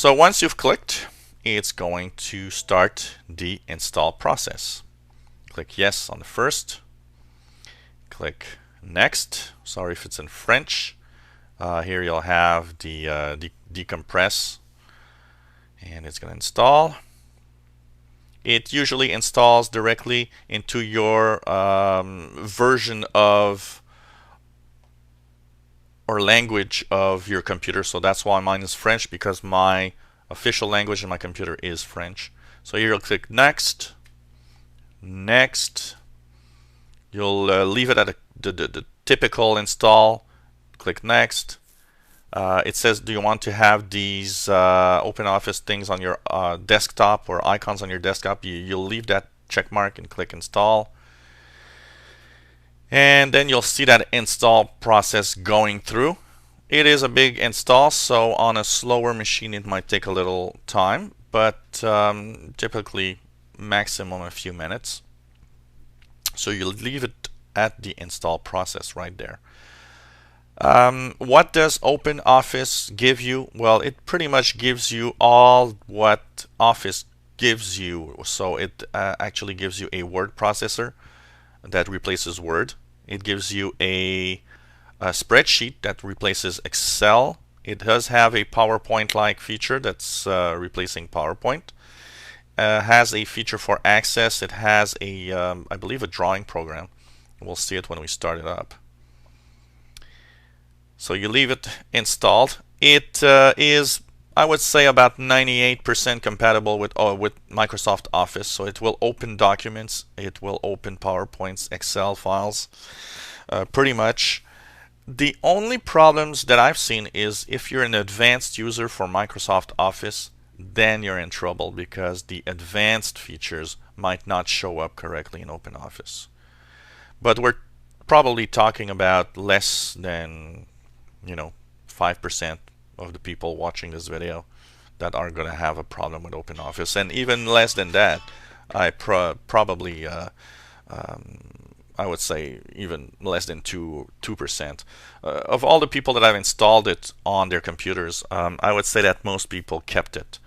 So once you've clicked, it's going to start the install process. Click yes on the first. Click next. Sorry if it's in French. Here you'll have the decompress, and it's going to install. It usually installs directly into your version of or language of your computer. So that's why mine is French, because my official language in my computer is French. So here you'll click next, next. You'll leave it at the typical install. Click next. It says, do you want to have these OpenOffice things on your desktop or icons on your desktop? You'll leave that check mark and click install. And then you'll see that install process going through. It is a big install, so on a slower machine it might take a little time, but typically maximum a few minutes. So you'll leave it at the install process right there. What does OpenOffice give you? Well, it pretty much gives you all what Office gives you. So it actually gives you a word processor that replaces Word. It gives you a spreadsheet that replaces Excel. It does have a PowerPoint-like feature that's replacing PowerPoint. Has a feature for Access. It has a, I believe, a drawing program. We'll see it when we start it up. So you leave it installed. It is, I would say, about 98% compatible with Microsoft Office. So it will open documents, it will open PowerPoints, Excel files, pretty much. The only problems that I've seen is if you're an advanced user for Microsoft Office, then you're in trouble because the advanced features might not show up correctly in OpenOffice. But we're probably talking about less than 5% of the people watching this video that are going to have a problem with OpenOffice, and even less than that. I probably I would say even less than 2%. Of all the people that I've installed it on their computers, I would say that most people kept it.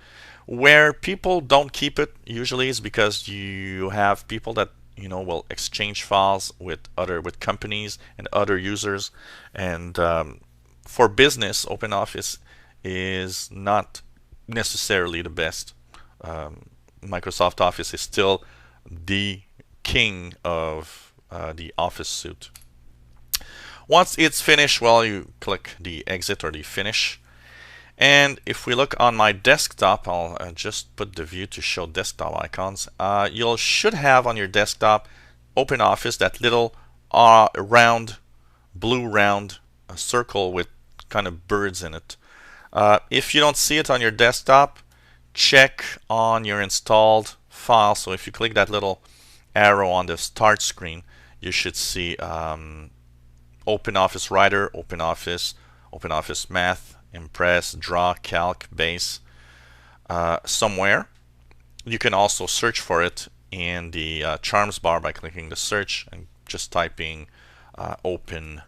Where people don't keep it usually is because you have people that will exchange files with companies and other users, and for business, OpenOffice is not necessarily the best. Microsoft Office is still the king of the Office suite. Once it's finished, well, you click the exit or the finish. And if we look on my desktop, I'll just put the view to show desktop icons. You should have on your desktop OpenOffice, that little blue round circle with kind of birds in it. If you don't see it on your desktop, check on your installed file. So if you click that little arrow on the start screen, you should see OpenOffice Writer, OpenOffice Math, Impress, Draw, Calc, Base, somewhere. You can also search for it in the charms bar by clicking the search and just typing Open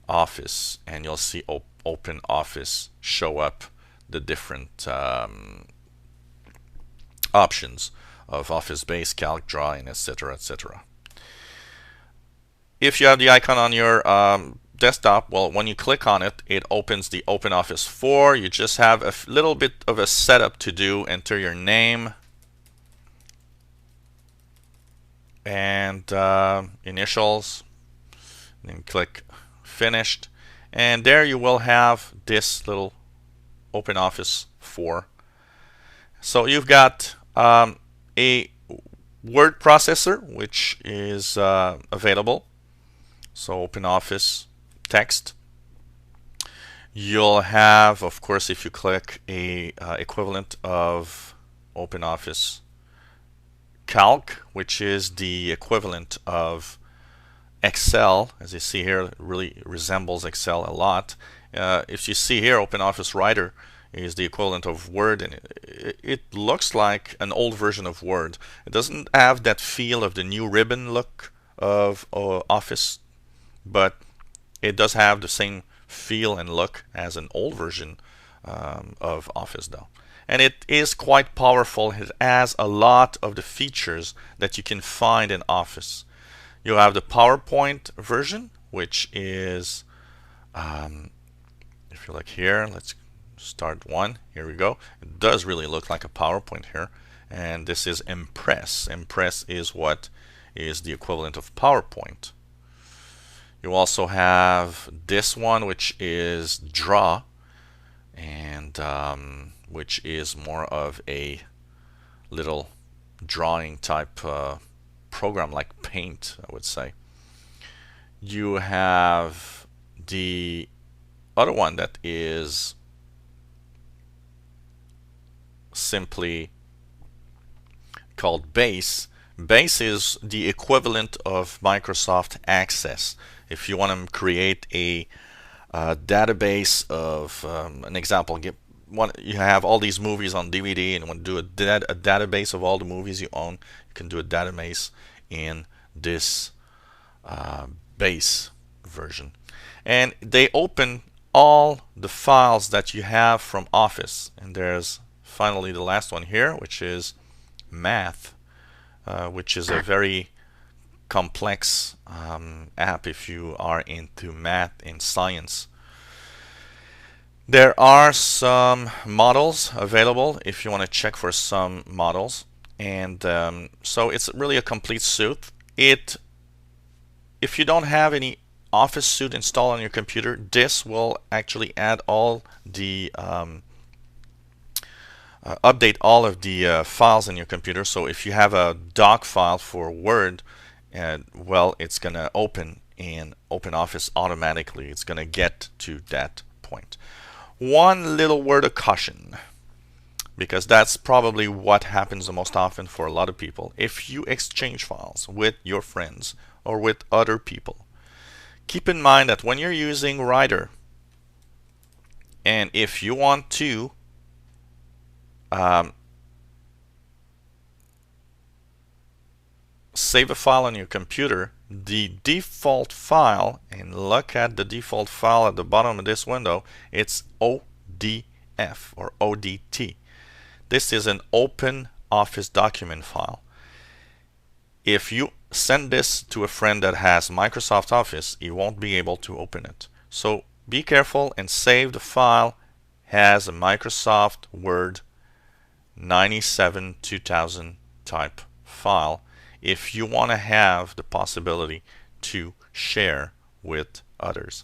Office, and you'll see OpenOffice show up the different options of Office Base, Calc, Draw, and etc. etc. If you have the icon on your desktop, well, when you click on it, it opens the OpenOffice 4. You just have a little bit of a setup to do. Enter your name and initials, then click finished, and there you will have this little OpenOffice 4. So you've got a word processor which is available. So OpenOffice text. You'll have, of course, if you click a equivalent of OpenOffice Calc, which is the equivalent of Excel. As you see here, it really resembles Excel a lot. If you see here, OpenOffice Writer is the equivalent of Word, and it looks like an old version of Word. It doesn't have that feel of the new ribbon look of Office, but it does have the same feel and look as an old version of Office though. And it is quite powerful. It has a lot of the features that you can find in Office. You have the PowerPoint version, which is, if you look here, let's start one. Here we go. It does really look like a PowerPoint here. And this is Impress. Impress is what is the equivalent of PowerPoint. You also have this one, which is Draw, and which is more of a little drawing type program like Paint, I would say. You have the other one that is simply called Base. Base is the equivalent of Microsoft Access. If you want to create a database of an example, you have all these movies on DVD and want to do a database of all the movies you own, you can do a database in this Base version. And they open all the files that you have from Office. And there's finally the last one here, which is Math, which is a very complex app if you are into math and science. There are some models available if you want to check for some models, and so it's really a complete suite. If you don't have any Office suite installed on your computer, this will actually add all the update all of the files in your computer. So if you have a doc file for Word, well, it's going to open in OpenOffice automatically. It's going to get to that point. One little word of caution, because that's probably what happens the most often for a lot of people. If you exchange files with your friends or with other people, keep in mind that when you're using Writer, and if you want to save a file on your computer, the default file, and look at the default file at the bottom of this window, it's ODF or ODT. This is an Open Office document file. If you send this to a friend that has Microsoft Office, he won't be able to open it. So be careful and save the file as a Microsoft Word 97 2000 type file if you want to have the possibility to share with others.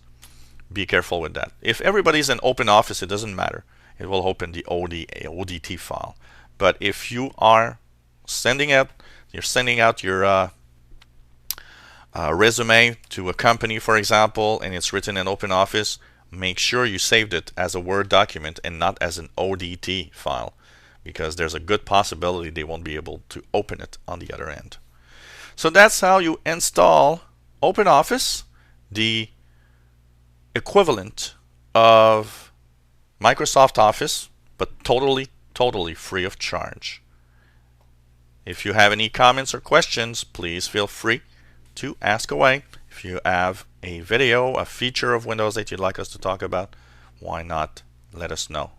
Be careful with that. If everybody's in OpenOffice, it doesn't matter. It will open the ODT file. But if you are sending out your resume to a company, for example, and it's written in OpenOffice, make sure you saved it as a Word document and not as an ODT file, because there's a good possibility they won't be able to open it on the other end. So that's how you install OpenOffice, the equivalent of Microsoft Office, but totally free of charge. If you have any comments or questions, please feel free to ask away. If you have a video, a feature of Windows that you'd like us to talk about, why not let us know.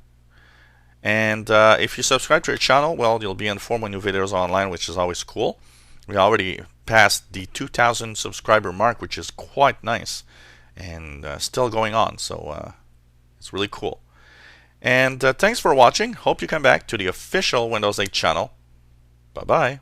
And if you subscribe to our channel, well, you'll be informed when new videos are online, which is always cool. We already passed the 2,000 subscriber mark, which is quite nice, and still going on, so it's really cool. And thanks for watching. Hope you come back to the official Windows 8 channel. Bye-bye.